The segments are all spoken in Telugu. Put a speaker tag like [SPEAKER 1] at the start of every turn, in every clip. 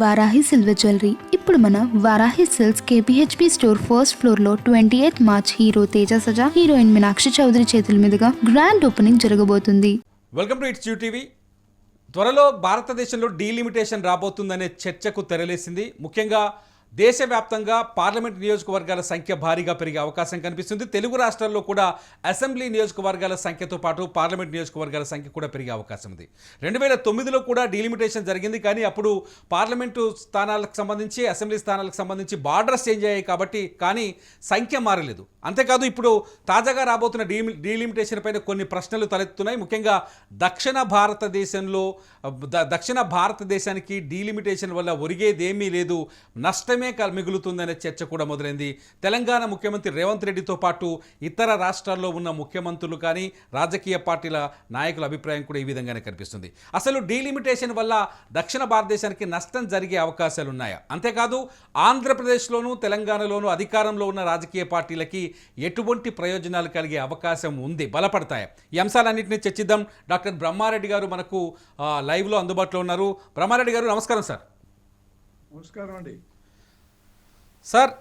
[SPEAKER 1] వారాహి సిల్వర్ జ్యువెలరీ ఇప్పుడు మన Varahi silks KPHB store first floor లో 28 March hero Teja Sajja heroine Meenakshi Chaudhary చేతుల మీదుగా గ్రాండ్ ఓపెనింగ్ జరగబోతుంది.
[SPEAKER 2] Welcome to it's you TV. త్వరలో భారతదేశంలో డీలిమిటేషన్ రాబోతుందనే చర్చకు తెరలేసింది. ముఖ్యంగా దేశవ్యాప్తంగా పార్లమెంట్ నియోజకవర్గాల సంఖ్య భారీగా పెరిగే అవకాశం కనిపిస్తుంది. తెలుగు రాష్ట్రాల్లో కూడా అసెంబ్లీ నియోజకవర్గాల సంఖ్యతో పాటు పార్లమెంట్ నియోజకవర్గాల సంఖ్య కూడా పెరిగే అవకాశం ఉంది. 2009లో కూడా డీలిమిటేషన్ జరిగింది, కానీ అప్పుడు పార్లమెంటు స్థానాలకు సంబంధించి అసెంబ్లీ స్థానాలకు సంబంధించి బార్డర్స్ చేంజ్ అయ్యాయి కాబట్టి, కానీ సంఖ్య మారలేదు. అంతేకాదు ఇప్పుడు తాజాగా రాబోతున్న డీలిమిటేషన్ పైన కొన్ని ప్రశ్నలు తలెత్తుతున్నాయి. ముఖ్యంగా దక్షిణ భారతదేశానికి డీలిమిటేషన్ వల్ల ఒరిగేదేమీ లేదు, నష్టమే మిగులుతుందనే చర్చ కూడా మొదలైంది. తెలంగాణ ముఖ్యమంత్రి రేవంత్ రెడ్డితో పాటు ఇతర రాష్ట్రాల్లో ఉన్న ముఖ్యమంత్రులు కానీ రాజకీయ పార్టీల నాయకుల అభిప్రాయం కూడా ఈ విధంగానే కనిపిస్తుంది. అసలు డీలిమిటేషన్ వల్ల దక్షిణ భారతదేశానికి నష్టం జరిగే అవకాశాలు ఉన్నాయా? అంతేకాదు ఆంధ్రప్రదేశ్లోనూ తెలంగాణలోనూ అధికారంలో ఉన్న రాజకీయ పార్టీలకి ఎటువంటి ప్రయోజనాలు కలిగే అవకాశం ఉంది, బలపడతాయి? ఈ అంశాలన్నింటినీ చర్చిద్దాం. డాక్టర్ బ్రహ్మారెడ్డి గారు మనకు లైవ్లో అందుబాటులో ఉన్నారు. బ్రహ్మారెడ్డి గారు నమస్కారం సార్.
[SPEAKER 3] నమస్కారం అండి
[SPEAKER 2] సార్.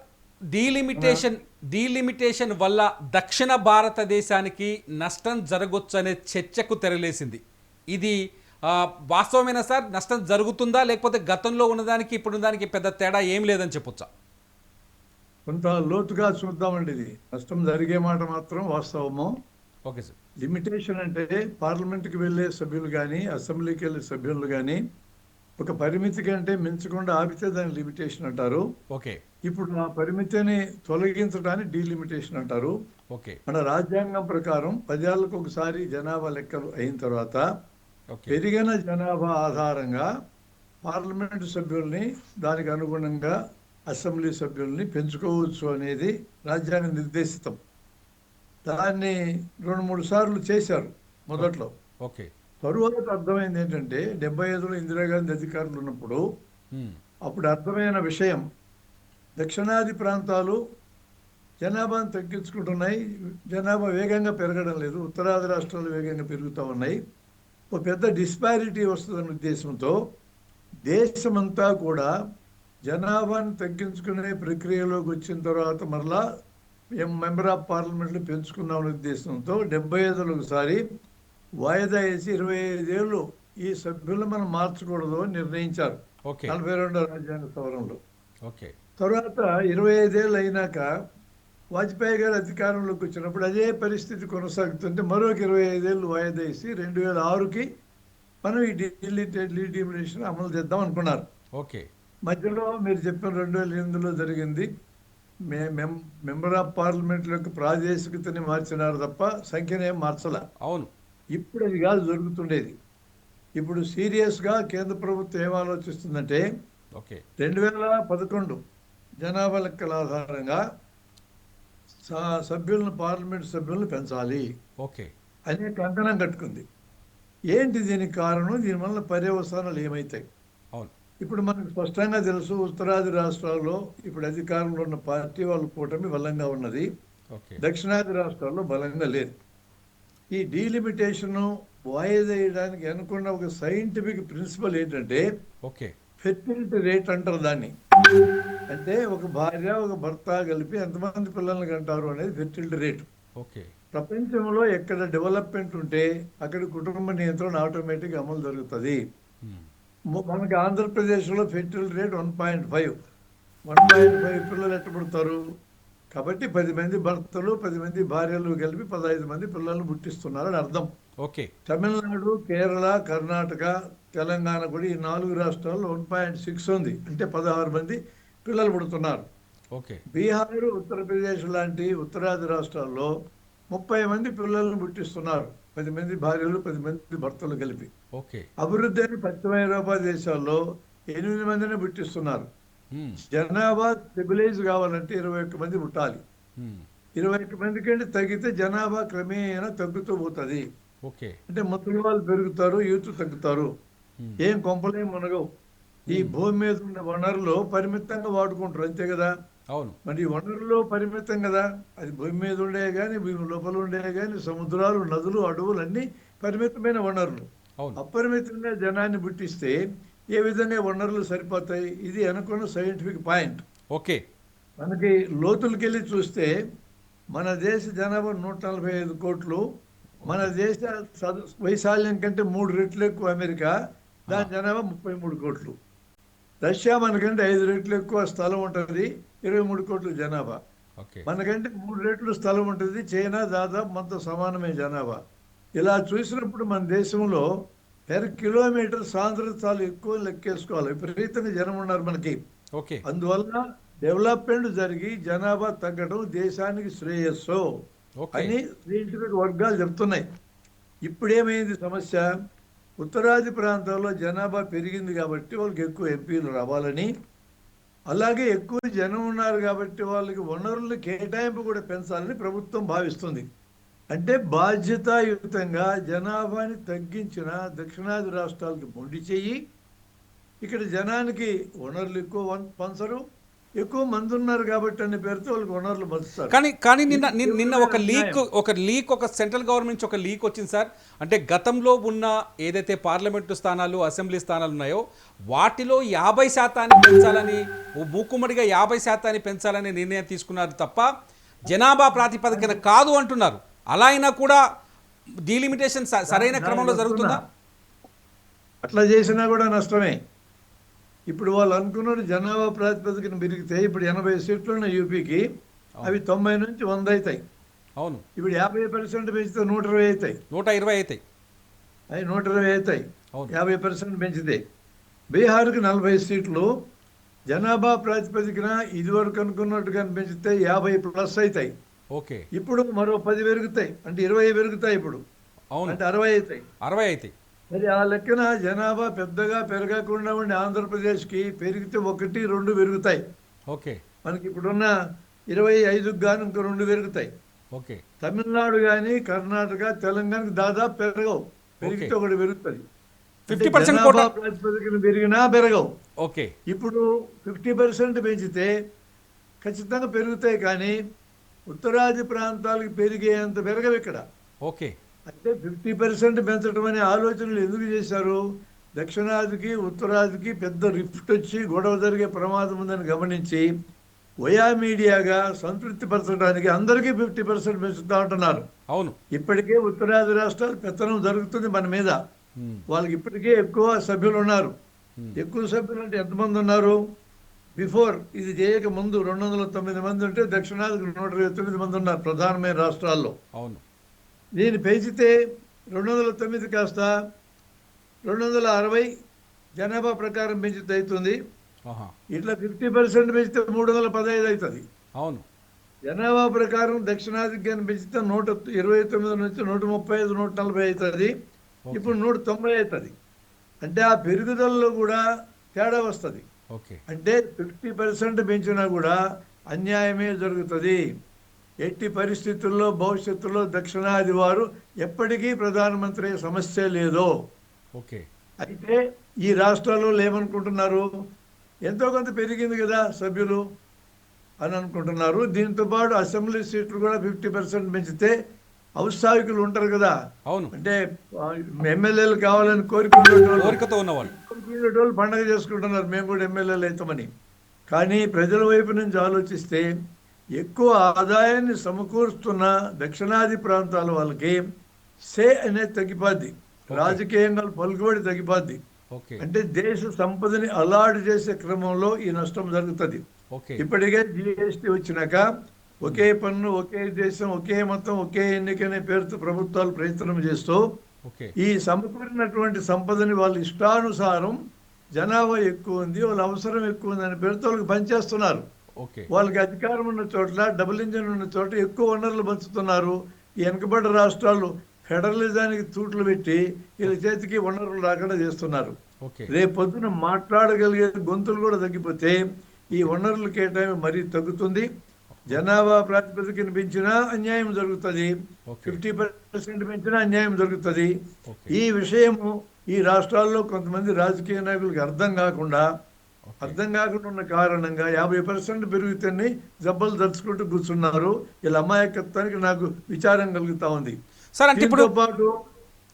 [SPEAKER 2] డీలిమిటేషన్ వల్ల దక్షిణ భారతదేశానికి నష్టం జరగొచ్చు అనే చర్చకు తెరలేసింది. ఇది వాస్తవమేనా సార్? నష్టం జరుగుతుందా, లేకపోతే గతంలో ఉన్నదానికి ఇప్పుడు దానికి పెద్ద తేడా ఏం లేదని చెప్పొచ్చా?
[SPEAKER 3] కొంత లోతుగా చూద్దామండి. ఇది నష్టం జరిగే మాట మాత్రం వాస్తవము.
[SPEAKER 2] Okay sir.
[SPEAKER 3] లిమిటేషన్ అంటే పార్లమెంట్కి వెళ్ళే సభ్యులు కానీ అసెంబ్లీకి వెళ్ళే సభ్యులు కానీ ఒక పరిమితి కంటే మించకుండా ఆపితే దాన్ని లిమిటేషన్ అంటారు.
[SPEAKER 2] ఓకే.
[SPEAKER 3] ఇప్పుడు ఆ పరిమితిని తొలగించడాన్ని డీలిమిటేషన్ అంటారు.
[SPEAKER 2] ఓకే.
[SPEAKER 3] మన రాజ్యాంగం ప్రకారం 10 ఏళ్లకు ఒకసారి జనాభా లెక్కలు అయిన తర్వాత పెరిగిన జనాభా ఆధారంగా పార్లమెంటు సభ్యుల్ని దానికి అనుగుణంగా అసెంబ్లీ సభ్యుల్ని పెంచుకోవచ్చు అనేది రాజ్యాంగ నిర్దేశితం. దాన్ని 2-3 సార్లు చేశారు మొదట్లో.
[SPEAKER 2] ఓకే.
[SPEAKER 3] తరువాత అర్థమైంది ఏంటంటే 75లో ఇందిరాగాంధీ అధికారులు ఉన్నప్పుడు అప్పుడు అర్థమైన విషయం, దక్షిణాది ప్రాంతాలు జనాభాను తగ్గించుకుంటున్నాయి, జనాభా వేగంగా పెరగడం లేదు, ఉత్తరాది రాష్ట్రాలు వేగంగా పెరుగుతూ ఉన్నాయి, ఒక పెద్ద డిస్పారిటీ వస్తుందన్న ఉద్దేశంతో దేశమంతా కూడా జనాభాను తగ్గించుకునే ప్రక్రియలోకి వచ్చిన తర్వాత మరలా మెంబర్ ఆఫ్ పార్లమెంట్లు పెంచుకుందామనే ఉద్దేశంతో 75లో ఒకసారి వాయిదా వేసి 25 ఏళ్ళు ఈ సభ్యులు మనం మార్చకూడదు అని నిర్ణయించారు 42వ రాజ్యాంగ సవరణలో. తర్వాత 25 ఏళ్ళు అయినాక వాజ్పేయి గారు అధికారంలోకి వచ్చినప్పుడు అదే పరిస్థితి కొనసాగుతుంటే మరొక 25 ఏళ్ళు వాయిదా వేసి 2006కి మనం ఈ డీలిమిటేషన్ అమలు చేద్దాం అనుకున్నారు. మధ్యలో మీరు చెప్పిన 2008లో జరిగింది. మెంబర్ ఆఫ్ పార్లమెంట్ యొక్క ప్రాదేశికతని మార్చినారు తప్ప సంఖ్యనే మార్చలా.
[SPEAKER 2] అవును.
[SPEAKER 3] ఇప్పుడు అది కాదు జరుగుతుండేది. ఇప్పుడు సీరియస్గా కేంద్ర ప్రభుత్వం ఏం ఆలోచిస్తుందంటే 2011 జనాభా లెక్కల ఆధారంగా పార్లమెంట్ సభ్యులను పెంచాలి అనే కంకణం కట్టుకుంది. ఏంటి దీనికి కారణం? దీనివల్ల పర్యవసానాలు ఏమవుతాయి? ఇప్పుడు మనకు స్పష్టంగా తెలుసు, ఉత్తరాది రాష్ట్రాల్లో ఇప్పుడు అధికారంలో ఉన్న పార్టీ వాళ్ళ కూటమి బలంగా ఉన్నది, దక్షిణాది రాష్ట్రాల్లో బలంగా లేదు. ఈ డీలిమిటేషన్ వాయిదా వేయడానికి అనుకున్న ఒక సైంటిఫిక్ ప్రిన్సిపల్ ఏంటంటే ఫెర్టిలిటీ రేట్ అంటారు దాన్ని. అంటే ఒక భార్య ఒక భర్త కలిపి ఎంతమంది పిల్లల్ని కంటారు అనేది ఫెర్టిలిటీ రేటు. ప్రపంచంలో ఎక్కడ డెవలప్మెంట్ ఉంటే అక్కడ కుటుంబ నియంత్రణ ఆటోమేటిక్ అమలు జరుగుతుంది. మనకి ఆంధ్రప్రదేశ్లో ఫెర్టిలిటీ రేట్ 1.5 పిల్లలు ఎట్టబడతారు కాబట్టి 10 మంది భర్తలు 10 మంది భార్యలు కలిపి 15 మంది పిల్లలను పుట్టిస్తున్నారని అర్థం. తమిళనాడు, కేరళ, కర్ణాటక, తెలంగాణ కూడా ఈ 4 రాష్ట్రాల్లో 1.6 ఉంది, అంటే 16 మంది పిల్లలు పుడుతున్నారు. బీహార్, ఉత్తరప్రదేశ్ లాంటి ఉత్తరాది రాష్ట్రాల్లో 30 మంది పిల్లలను పుట్టిస్తున్నారు, 10 మంది భార్యలు 10 మంది భర్తలు కలిపి. అభివృద్ధి అయిన పశ్చిమ ఐరోపా దేశాల్లో 8 మందిని పుట్టిస్తున్నారు. జనాభా స్టెబిలైజ్ కావాలంటే 21 మంది పుట్టాలి. 21 మంది కంటే తగ్గితే జనాభా క్రమేణా తగ్గుతూ పోతుంది. అంటే ముసలి వాళ్ళు పెరుగుతారు, యూత్ తగ్గుతారు, ఏం కొంపలేం మునగవు. ఈ భూమి మీద ఉన్న వనరులు పరిమితంగా వాడుకుంటారు, అంతే కదా. మరి ఈ వనరులు పరిమితం కదా, అది భూమి మీద ఉండే కానీ భూమి లోపల ఉండే కానీ సముద్రాలు, నదులు, అడవులు అన్నీ పరిమితమైన వనరులు. అపరిమితంగా జనాన్ని పుట్టిస్తే ఏ విధంగా వనరులు సరిపోతాయి, ఇది అనుకున్న సైంటిఫిక్ పాయింట్.
[SPEAKER 2] ఓకే.
[SPEAKER 3] మనకి లోతులకెళ్ళి చూస్తే మన దేశ జనాభా 145 కోట్లు, మన దేశ వైశాల్యం కంటే 3 రెట్లు ఎక్కువ అమెరికా, దాని జనాభా 33 కోట్లు. రష్యా మనకంటే 5 రెట్లు ఎక్కువ స్థలం ఉంటుంది, 23 కోట్ల జనాభా. మనకంటే 3 రెట్లు స్థలం ఉంటుంది. చైనా దాదాపు మనతో సమానమే జనాభా. ఇలా చూసినప్పుడు మన దేశంలో పెర్ కిలోమీటర్ సాంద్రత చాలా ఎక్కువ లెక్కేసుకోవాలి. విపరీతంగా జనం ఉన్నారు మనకి. అందువల్ల డెవలప్మెంట్ జరిగి జనాభా తగ్గడం దేశానికి శ్రేయస్సు అని సైంటిఫిక్ వర్గాలు చెప్తున్నాయి. ఇప్పుడేమైంది సమస్య, ఉత్తరాది ప్రాంతాల్లో జనాభా పెరిగింది కాబట్టి వాళ్ళకి ఎక్కువ ఎంపీలు రావాలని, అలాగే ఎక్కువ జనం ఉన్నారు కాబట్టి వాళ్ళకి వనరుల కేటాయింపు కూడా పెంచాలని ప్రభుత్వం భావిస్తుంది. అంటే బాధ్యతాయుతంగా జనాభాని తగ్గించిన దక్షిణాది రాష్ట్రాలకి మొండి చెయ్యి, ఇక్కడ జనానికి వనరులు ఎక్కువ పంచరు, ఎక్కువ మంది ఉన్నారు కాబట్టి అనే పేరుతో వాళ్ళకి వనరులు పంచుతారు.
[SPEAKER 2] కానీ నిన్న ఒక లీక్ ఒక సెంట్రల్ గవర్నమెంట్ నుంచి ఒక లీక్ వచ్చింది సార్. అంటే గతంలో ఉన్న ఏదైతే పార్లమెంటు స్థానాలు, అసెంబ్లీ స్థానాలు ఉన్నాయో వాటిలో 50% పెంచాలని, మూకుమ్మడిగా 50% పెంచాలని నిర్ణయం తీసుకున్నారు తప్ప జనాభా ప్రాతిపదికన కాదు అంటున్నారు. అలా అయినా కూడా డీలిమిటేషన్ సరైన క్రమంలో జరుగుతుందా?
[SPEAKER 3] అట్లా చేసినా కూడా నష్టమే. ఇప్పుడు వాళ్ళు అనుకున్నారు జనాభా ప్రాతిపదికన పెరిగితే ఇప్పుడు 80 సీట్లు ఉన్న యూపీకి అవి 90 నుంచి 100 అవుతాయి.
[SPEAKER 2] అవును.
[SPEAKER 3] ఇప్పుడు 50% పెంచితే 120 అవుతాయి,
[SPEAKER 2] 120 అవుతాయి,
[SPEAKER 3] అవి 120 అవుతాయి. 50% పెంచితే బీహార్కి 40 సీట్లు జనాభా ప్రాతిపదికన ఇదివరకు అనుకున్నట్టుగా పెంచితే 50+ అవుతాయి.
[SPEAKER 2] ఓకే.
[SPEAKER 3] ఇప్పుడు మరో 10 పెరుగుతాయి, అంటే 20 పెరుగుతాయి. ఇప్పుడు అంటే 60 అవుతాయి.
[SPEAKER 2] 60 అవుతాయి.
[SPEAKER 3] మరి ఆ లెక్కన జనాభా పెద్దగా పెరగకుండా ఉండి ఆంధ్రప్రదేశ్కి పెరిగితే 1, 2 పెరుగుతాయి.
[SPEAKER 2] ఓకే. మనకి
[SPEAKER 3] ఇప్పుడున్న 25కు గాను ఇంకో 2 పెరుగుతాయి.
[SPEAKER 2] ఓకే.
[SPEAKER 3] తమిళనాడు కానీ కర్ణాటక, తెలంగాణకి దాదాపు పెరగవు, పెరిగితే 1 పెరుగుతుంది.
[SPEAKER 2] 50%
[SPEAKER 3] ప్రాతిపదికన పెరిగినా పెరగవు.
[SPEAKER 2] ఓకే.
[SPEAKER 3] ఇప్పుడు 50% పెంచితే ఖచ్చితంగా పెరుగుతాయి, కానీ ఉత్తరాది ప్రాంతాలకు పెరిగేంత పెరగవు ఇక్కడ.
[SPEAKER 2] ఓకే.
[SPEAKER 3] అంటే 50% పెంచడం అనే ఆలోచనలు ఎందుకు చేశారు? దక్షిణాదికి ఉత్తరాదికి పెద్ద రిఫ్ట్ వచ్చి గొడవ జరిగే ప్రమాదం ఉందని గమనించి వయా మీడియాగా సంతృప్తి పరచడానికి అందరికీ 50% పెంచుతా ఉంటున్నారు.
[SPEAKER 2] అవును.
[SPEAKER 3] ఇప్పటికే ఉత్తరాది రాష్ట్రాలు పెత్తనం జరుగుతుంది మన మీద. వాళ్ళకి ఇప్పటికే ఎక్కువ సభ్యులు ఉన్నారు. ఎక్కువ సభ్యులు అంటే ఎంతమంది ఉన్నారు? బిఫోర్ ఇది చేయక ముందు 209 మంది ఉంటే దక్షిణాదికి 129 మంది ఉన్నారు ప్రధానమైన రాష్ట్రాల్లో.
[SPEAKER 2] అవును.
[SPEAKER 3] దీన్ని పెంచితే 209 కాస్త 260 జనాభా ప్రకారం పెంచితే అవుతుంది. ఇట్లా 50% పెంచితే 315 అవుతుంది.
[SPEAKER 2] అవును.
[SPEAKER 3] జనాభా ప్రకారం దక్షిణాదికి కానీ పెంచితే 129 నుంచి 135, 140 అవుతుంది. ఇప్పుడు 190 అవుతుంది. అంటే ఆ పెరుగుదలలో కూడా తేడా వస్తుంది. అంటే 50% పెంచినా కూడా అన్యాయమే జరుగుతుంది. ఎట్టి పరిస్థితుల్లో భవిష్యత్తులో దక్షిణాది వారు ఎప్పటికీ ప్రధానమంత్రి సమస్య లేదు. అయితే ఈ రాష్ట్రాల్లో ఏమనుకుంటున్నారు, ఎంతో కొంత పెరిగింది కదా సభ్యులు అని అనుకుంటున్నారు. దీంతో పాటు అసెంబ్లీ సీట్లు కూడా 50% పెంచితే ఔత్సాహికులు ఉంటారు కదా.
[SPEAKER 2] అవును.
[SPEAKER 3] అంటే ఎమ్మెల్యేలు కావాలని కోరికతో
[SPEAKER 2] ఉన్నవాళ్ళు
[SPEAKER 3] పండగ చేసుకుంటున్నారు, మేము కూడా ఎమ్మెల్యేలు అవుతామని. కానీ ప్రజల వైపు నుంచి ఆలోచిస్తే ఎక్కువ ఆదాయాన్ని సమకూరుస్తున్న దక్షిణాది ప్రాంతాల వాళ్ళకి సే అనేది తగ్గిపోద్ది, రాజకీయంగా పలుకుబడి తగ్గిపోద్ది. అంటే దేశ సంపదని అలాట్ చేసే క్రమంలో ఈ నష్టం జరుగుతుంది. ఇప్పటికే జిఎస్టీ వచ్చినాక ఒకే పన్ను, ఒకే దేశం, ఒకే మొత్తం, ఒకే ఎన్నికనే పేరుతో ప్రభుత్వాలు ప్రయత్నం చేస్తూ ఈ సమకూరినటువంటి సంపదని వాళ్ళ ఇష్టానుసారం జనాభా ఎక్కువ ఉంది, వాళ్ళ అవసరం ఎక్కువ ఉంది అనే పేరుతో వాళ్ళకి పనిచేస్తున్నారు. వాళ్ళకి అధికారం ఉన్న చోట్ల, డబుల్ ఇంజిన్ ఉన్న చోట ఎక్కువ వనరులు పంచుతున్నారు. ఈ వెనుకబడ్డ రాష్ట్రాలు ఫెడరలిజానికి తూట్లు పెట్టి వీళ్ళ చేతికి వనరులు రాకుండా చేస్తున్నారు. రేపు పొద్దున మాట్లాడగలిగే గొంతులు కూడా తగ్గిపోతే ఈ వనరుల కేటాయింపు మరీ తగ్గుతుంది. జనాభా ప్రాతిపదికన పెంచినా అన్యాయం జరుగుతుంది, 50% పెంచినా అన్యాయం జరుగుతుంది. ఈ విషయము ఈ రాష్ట్రాల్లో కొంతమంది రాజకీయ నాయకులకు అర్థం కాకుండా ఉన్న కారణంగా 50% పెరుగుతాన్ని జబ్బలు దర్చుకుంటూ కూర్చున్నారు. వీళ్ళ అమాయకత్వానికి నాకు విచారం కలుగుతా ఉంది.
[SPEAKER 2] సార్ అంటే ఇప్పుడు పాటు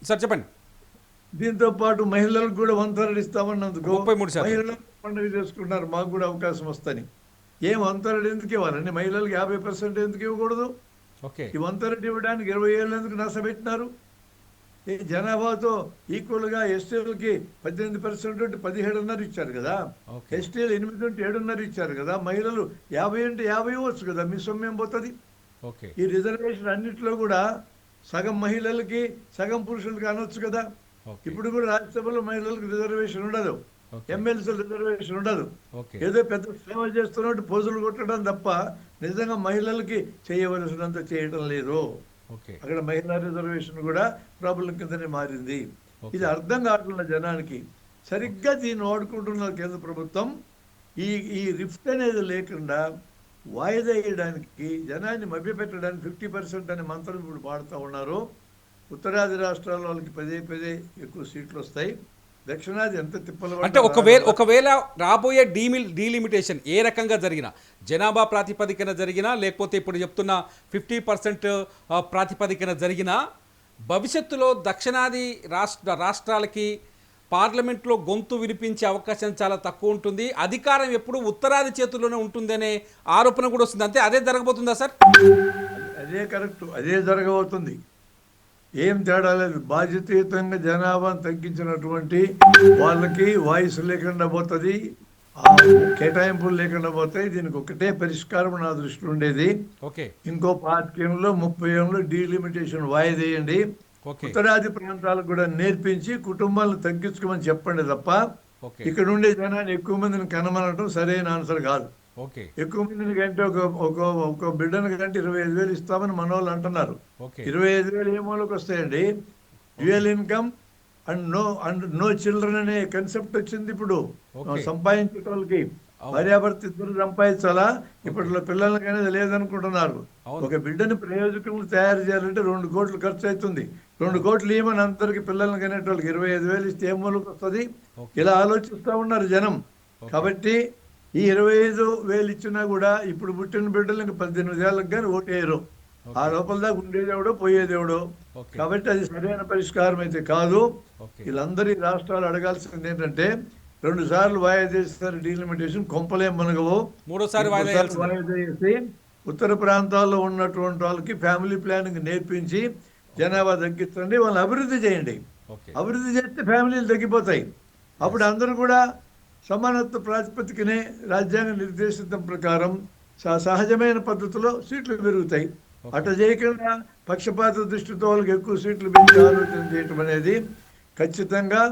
[SPEAKER 3] సార్ చెప్పండి. దీంతో పాటు మహిళలకు కూడా 1/3 ఇస్తామన్నందుకు
[SPEAKER 2] 33%.
[SPEAKER 3] మహిళలు పండుగ చేసుకున్నారు, మాకు కూడా అవకాశం వస్తని. ఏం 1/3 ఎందుకు ఇవ్వాలండి? మహిళలకు 50% ఎందుకు ఇవ్వకూడదు?
[SPEAKER 2] ఓకే
[SPEAKER 3] ఈ 1/3 ఇవ్వడానికి 20 ఏళ్ళు ఎందుకు నష్టపెట్టినారు? ఈ జనాభాతో ఈక్వల్గా ఎస్టీలకి 18% ఉంటే 17.5 ఇచ్చారు కదా,
[SPEAKER 2] ఓకే
[SPEAKER 3] ఎస్టీలు 8 ఉంటే 7.5 ఇచ్చారు కదా, మహిళలు 50 అంటే 50 ఇవ్వచ్చు కదా, మీ సొమ్మేం పోతుంది?
[SPEAKER 2] ఓకే
[SPEAKER 3] ఈ రిజర్వేషన్ అన్నింటిలో కూడా సగం మహిళలకి సగం పురుషులకి అనొచ్చు కదా.
[SPEAKER 2] ఓకే
[SPEAKER 3] ఇప్పుడు కూడా రాజ్యసభలో మహిళలకు రిజర్వేషన్ ఉండదు,
[SPEAKER 2] ఓకే
[SPEAKER 3] ఎమ్మెల్సీ రిజర్వేషన్ ఉండదు.
[SPEAKER 2] ఓకే
[SPEAKER 3] ఏదో పెద్ద సేవ చేస్తున్నట్టు పోజులు కొట్టడం తప్ప నిజంగా మహిళలకి చేయవలసినంత చేయడం లేదు.
[SPEAKER 2] ఓకే
[SPEAKER 3] అక్కడ మహిళా రిజర్వేషన్ కూడా ప్రాబ్లం కిందనే మారింది.
[SPEAKER 2] ఓకే.
[SPEAKER 3] ఇది అర్థం కావట్ల జనానికి. సరిగ్గా దీన్ని వాడుకుంటున్న కేంద్ర ప్రభుత్వం ఈ ఈ రిఫ్ట్ అనేది లేకుండా వాయిదా వేయడానికి, జనాన్ని మభ్యపెట్టడానికి 50% అనే మంత్రం ఇప్పుడు పాడుతూ ఉన్నారు. ఉత్తరాది రాష్ట్రాల వాళ్ళకి పదే ఎక్కువ సీట్లు వస్తాయి, దక్షిణాది ఎంత తిప్పలు
[SPEAKER 2] అంటే ఒకవేళ రాబోయే డీలిమిటేషన్ ఏ రకంగా జరిగినా, జనాభా ప్రాతిపదికన జరిగినా లేకపోతే ఇప్పుడు చెప్తున్న 50% ప్రాతిపదికన జరిగినా, భవిష్యత్తులో దక్షిణాది రాష్ట్రాలకి పార్లమెంట్లో గొంతు వినిపించే అవకాశం చాలా తక్కువ ఉంటుంది, అధికారం ఎప్పుడు ఉత్తరాది చేతుల్లోనే ఉంటుందనే ఆరోపణ కూడా వస్తుంది. అంతే అదే జరగబోతుందా సార్?
[SPEAKER 3] అదే కరెక్ట్, అదే జరగబోతుంది. ఏం తేడా లేదు. బాధ్యతాయుతంగా జనాభాను తగ్గించినటువంటి వాళ్ళకి వాయిస్ లేకుండా పోతుంది, కేటాయింపులు లేకుండా పోతాయి. దీనికి ఒకటే పరిష్కారం నా దృష్టిలో ఉండేది.
[SPEAKER 2] ఓకే
[SPEAKER 3] ఇంకో 25 ఏళ్ళలో 30 ఏళ్ళలో డీలిమిటేషన్ వాయిదేయండి, ఉత్తరాది ప్రాంతాలకు కూడా నేర్పించి కుటుంబాలను తగ్గించుకోమని చెప్పండి తప్ప ఇక్కడ ఉండే జనాన్ని ఎక్కువ మందిని కనమనటం సరైన ఆన్సర్ కాదు. ఎక్కువ మందిని కంటే ఒక బిడ్డను కంటే 25,000 ఇస్తామని మన వాళ్ళు అంటున్నారు. 25,000 ఏ మూలకు వస్తాయండి? Dual income and no children అనే కన్సెప్ట్ వచ్చింది ఇప్పుడు. సంపాదించే వాళ్ళకి భార్యాభర్త ఇద్దరు సంపాదించాలా, ఇప్పట్లో పిల్లలకి అనేది లేదనుకుంటున్నారు. ఒక బిడ్డని ప్రయోజకులను తయారు చేయాలంటే 2 కోట్లు ఖర్చు అవుతుంది. 2 కోట్లు ఇవ్వమని అందరికి పిల్లల్ని కనేటోళ్ళకి 25,000 ఇస్తే ఏ మూలకు వస్తుంది? ఇలా ఆలోచిస్తూ ఉన్నారు జనం. కాబట్టి ఈ 25,000 ఇచ్చినా కూడా ఇప్పుడు పుట్టిన బిడ్డలు ఇంకా 18 ఏళ్ళకి కానీ ఓటేయరు. ఆ లోపల దాకా ఉండేదేవుడో పోయేదేవుడో. కాబట్టి అది సరైన పరిష్కారం అయితే కాదు. వీళ్ళందరి రాష్ట్రాలు అడగాల్సింది ఏంటంటే 2 సార్లు వాయిదా చేస్తారు డీలిమిటేషన్, కొంపలేం మనగవు.
[SPEAKER 2] 3సారి వాయిదా
[SPEAKER 3] చేసి ఉత్తర ప్రాంతాల్లో ఉన్నటువంటి వాళ్ళకి ఫ్యామిలీ ప్లానింగ్ నేర్పించి జనాభా తగ్గించండి, వాళ్ళని అభివృద్ధి చేయండి. అభివృద్ధి చేస్తే ఫ్యామిలీలు తగ్గిపోతాయి. అప్పుడు అందరూ కూడా సమానత్వ ప్రాతిపదికనే రాజ్యాంగ నిర్దేశితం ప్రకారం సహజమైన పద్ధతిలో సీట్లు పెరుగుతాయి. అట్లా చేయకుండా పక్షపాత దృష్టితో వాళ్ళకి ఎక్కువ సీట్లు పెంచి ఆలోచన చేయటం అనేది ఖచ్చితంగా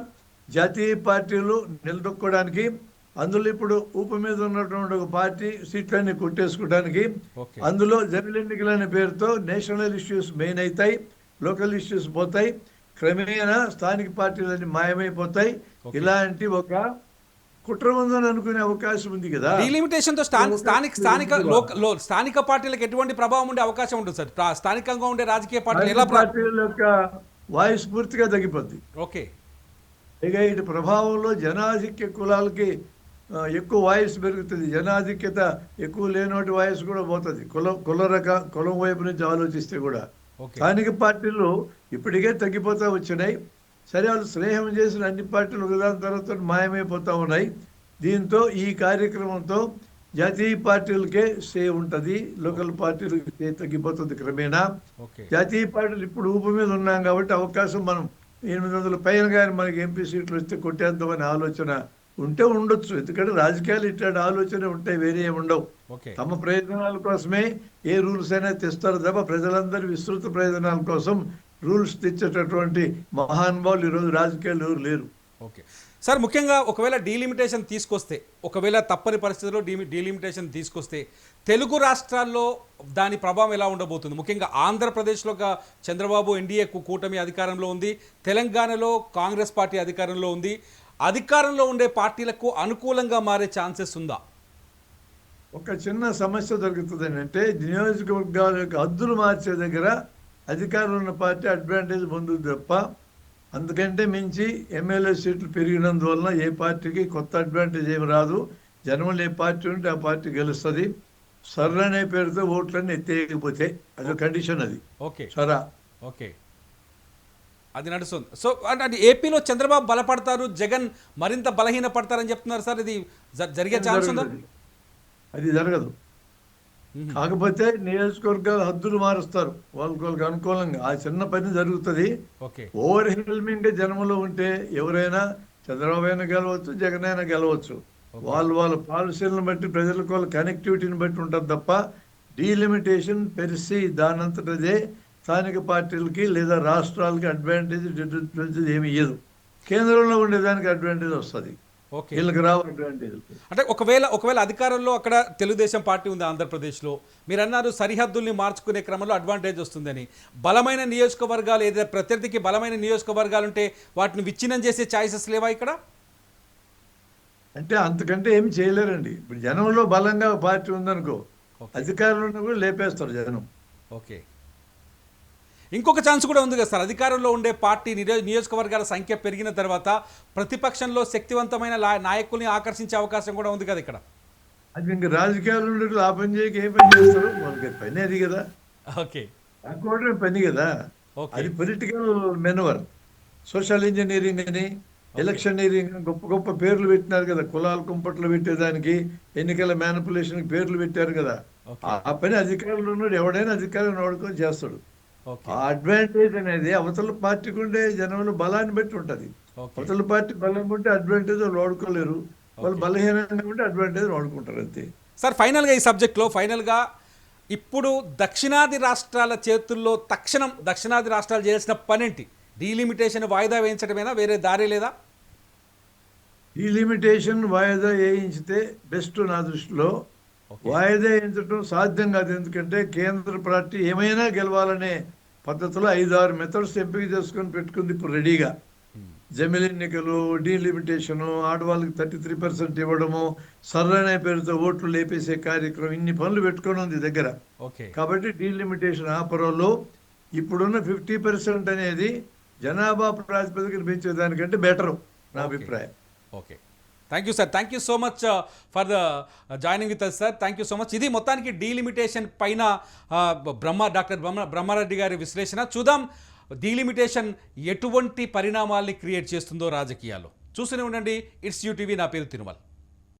[SPEAKER 3] జాతీయ పార్టీలు నిలదొక్కడానికి, అందులో ఇప్పుడు ఊపు మీద ఉన్నటువంటి ఒక పార్టీ సీట్లన్నీ కొట్టేసుకోవడానికి, అందులో జనరల్ ఎన్నికలు అనే పేరుతో నేషనల్ ఇష్యూస్ మెయిన్ అవుతాయి, లోకల్ ఇష్యూస్ పోతాయి, క్రమేణా స్థానిక పార్టీలన్నీ మాయమైపోతాయి. ఇలాంటి ఒక కుట్ర ఉందని అనుకునే అవకాశం ఉంది కదా.
[SPEAKER 2] డీలిమిటేషన్ తో స్థానిక పార్టీలకు ఎటువంటి ప్రభావం ఉండే అవకాశం ఉంటుంది సార్? స్థానికంగా ఉండే రాజకీయ పార్టీల
[SPEAKER 3] యొక్క వాయిస్ పూర్తిగా తగ్గిపోద్ది.
[SPEAKER 2] ఓకే,
[SPEAKER 3] ఇక ఇటు ప్రభావంలో జనాధిక్య కులాలకి ఎక్కువ వాయిస్ పెరుగుతుంది, జనాధిక్యత ఎక్కువ లేనోటి వాయిస్ కూడా పోతుంది. కులం వైపు నుంచి ఆలోచిస్తే కూడా స్థానిక పార్టీలు ఇప్పటికే తగ్గిపోతూ వచ్చినాయి. సరే, వాళ్ళు స్నేహం చేసిన అన్ని పార్టీలు ఒకదాని తర్వాత మాయమైపోతూ ఉన్నాయి. దీంతో ఈ కార్యక్రమంతో జాతీయ పార్టీలకే సే ఉంటుంది, లోకల్ పార్టీలకు సే తగ్గిపోతుంది క్రమేణా. జాతీయ పార్టీలు ఇప్పుడు ఊపు మీద ఉన్నాం కాబట్టి అవకాశం మనం 800 పైన కానీ మనకి ఎంపీ సీట్లు వస్తే కొట్టేద్దామనే ఆలోచన ఉంటే ఉండొచ్చు. ఎందుకంటే రాజకీయాలు ఇట్లాంటి ఆలోచన ఉంటాయి, వేరే ఏమి ఉండవు. తమ ప్రయోజనాల కోసమే ఏ రూల్స్ అయినా తెస్తారు తప్ప ప్రజలందరి విస్తృత ప్రయోజనాల కోసం రూల్స్ తెచ్చేటటువంటి మహానుభావులు ఈరోజు రాజకీయాలు ఎవరు లేరు.
[SPEAKER 2] ఓకే సార్, ముఖ్యంగా ఒకవేళ డీలిమిటేషన్ తీసుకొస్తే, ఒకవేళ తప్పని పరిస్థితుల్లో డీలిమిటేషన్ తీసుకొస్తే తెలుగు రాష్ట్రాల్లో దాని ప్రభావం ఎలా ఉండబోతుంది? ముఖ్యంగా ఆంధ్రప్రదేశ్లో చంద్రబాబు ఎన్డీఏ కూటమి అధికారంలో ఉంది, తెలంగాణలో కాంగ్రెస్ పార్టీ అధికారంలో ఉంది. అధికారంలో ఉండే పార్టీలకు అనుకూలంగా మారే ఛాన్సెస్ ఉందా?
[SPEAKER 3] ఒక చిన్న సమస్య దొరుకుతుంది అంటే నియోజకవర్గాల యొక్క హద్దులు మార్చే దగ్గర అధికారంలో ఉన్న పార్టీ అడ్వాంటేజ్ పొందుతుంది తప్ప అందుకంటే మించి ఎమ్మెల్యే సీట్లు పెరిగినందువలన ఏ పార్టీకి కొత్త అడ్వాంటేజ్ ఏమి రాదు. జనములు ఏ పార్టీ ఉంటే ఆ పార్టీ గెలుస్తుంది. సర్ర అనే పేరుతో ఓట్లన్నీ ఎత్తేయకపోతే అది కండిషన్. అది
[SPEAKER 2] ఓకే
[SPEAKER 3] సరా.
[SPEAKER 2] ఓకే, అది నడుస్తుంది. సో అంటే ఏపీలో చంద్రబాబు బలపడతారు, జగన్ మరింత బలహీన పడతారని చెప్తున్నారు సార్. ఇది జరిగే ఛాన్స్ ఉందా?
[SPEAKER 3] అది జరగదు. కాకపోతే నియోజకవర్గాల హద్దులు మారుస్తారు వాళ్ళకి అనుకూలంగా. ఆ చిన్న పని జరుగుతుంది. ఓవర్ హెల్మింగ్ గా జనంలో ఉంటే ఎవరైనా చంద్రబాబు అయినా గెలవచ్చు, జగన్ అయినా గెలవచ్చు. వాళ్ళ పాలసీలను బట్టి ప్రజలకు వాళ్ళ కనెక్టివిటీని బట్టి ఉంటుంది తప్ప డీలిమిటేషన్ పెరిసి దానంతటదే స్థానిక పార్టీలకి లేదా రాష్ట్రాలకి అడ్వాంటేజ్ డిసడ్వాంటేజ్ ఏమి ఇయ్యదు. కేంద్రంలో ఉండేదానికి అడ్వాంటేజ్ వస్తుంది, వీళ్ళకి రావు అడ్వాంటేజ్.
[SPEAKER 2] అంటే ఒకవేళ అధికారంలో అక్కడ తెలుగుదేశం పార్టీ ఉంది ఆంధ్రప్రదేశ్లో, మీరు అన్నారు సరిహద్దుల్ని మార్చుకునే క్రమంలో అడ్వాంటేజ్ వస్తుందని. బలమైన నియోజకవర్గాలు, ఏదైతే ప్రత్యర్థికి బలమైన నియోజకవర్గాలు ఉంటే వాటిని విచ్ఛిన్నం చేసే ఛాయిసెస్ లేవా ఇక్కడ?
[SPEAKER 3] అంటే అంతకంటే ఏమి చేయలేరండి. ఇప్పుడు జనంలో బలంగా పార్టీ ఉందనుకో, అధికారంలో కూడా లేపేస్తారు జనం.
[SPEAKER 2] ఓకే, ఇంకొక ఛాన్స్ కూడా ఉంది కదా సార్. అధికారంలో ఉండే పార్టీ నియోజకవర్గాల సంఖ్య పెరిగిన తర్వాత ప్రతిపక్షంలో శక్తివంతమైన నాయకుల్ని ఆకర్షించే అవకాశం కూడా ఉంది కదా ఇక్కడ.
[SPEAKER 3] అది ఇంకా రాజకీయాలు లాభం చేయక ఏం పని చేస్తారు? వాళ్ళకి పని అది కదా.
[SPEAKER 2] ఓకే,
[SPEAKER 3] అనుకోవడం పని కదా. అది పొలిటికల్ మెనవర్. సోషల్ ఇంజనీరింగ్ అని, ఎలక్షనీరింగ్ గొప్ప గొప్ప పేర్లు పెట్టినారు కదా. కులాల కుంపట్లు పెట్టేదానికి, ఎన్నికల మ్యానిపులేషన్ పేర్లు పెట్టారు కదా. ఆ పని అధికారంలో ఉన్నాడు ఎవడైనా అధికారం వాడుకొని చేస్తాడు. ఆ అడ్వాంటేజ్ అనేది అవతల పార్టీకి ఉండే జనంలో బలాన్ని బట్టి ఉంటుంది. అవతల పార్టీ బలంగా ఉంటే అడ్వాంటేజ్ వాళ్ళు వాడుకోలేరు, వాళ్ళు బలహీనంగా ఉంటే అడ్వాంటేజ్ వాడుకుంటారు అంతే.
[SPEAKER 2] సార్ ఫైనల్గా ఈ సబ్జెక్ట్లో ఫైనల్గా ఇప్పుడు దక్షిణాది రాష్ట్రాల చేతుల్లో తక్షణం దక్షిణాది రాష్ట్రాలు చేయాల్సిన పనేంటి? డీలిమిటేషన్ వాయిదా వేయించడమేనా, వేరే దారి లేదా?
[SPEAKER 3] డీలిమిటేషన్ వాయిదా వేయించితే బెస్ట్ నా దృష్టిలో. వాయిదా వేయించడం సాధ్యం కాదు. ఎందుకంటే కేంద్ర పార్టీ ఏమైనా గెలవాలనే పద్ధతిలో 5-6 మెథడ్స్ ఎంపిక చేసుకొని పెట్టుకుంది ఇప్పుడు రెడీగా. జమిలి ఎన్నికలు, డీలిమిటేషను, ఆడవాళ్ళకి 33% ఇవ్వడము, సర్రనే పేరుతో ఓట్లు లేపేసే కార్యక్రమం, ఇన్ని పనులు పెట్టుకొని ఉంది దగ్గర. కాబట్టి డీలిమిటేషన్ ఆపరంలో ఇప్పుడున్న 50% అనేది జనాభా ప్రాతిపదికన పెంచేదానికంటే బెటరు నా అభిప్రాయం.
[SPEAKER 2] Okay, thank you sir. Thank you so much for the joining with us sir. Thank you so much. ఇది మొత్తానికి డీలిమిటేషన్ పైన డాక్టర్ బ్రహ్మారెడ్డి గారి విశ్లేషణ. చూద్దాం డీలిమిటేషన్ ఎటువంటి పరిణామాల్ని క్రియేట్ చేస్తుందో రాజకీయాల్లో. చూస్తూనే ఉండండి ఇట్స్ యూటీవీ. నా పేరు తిరుమల్.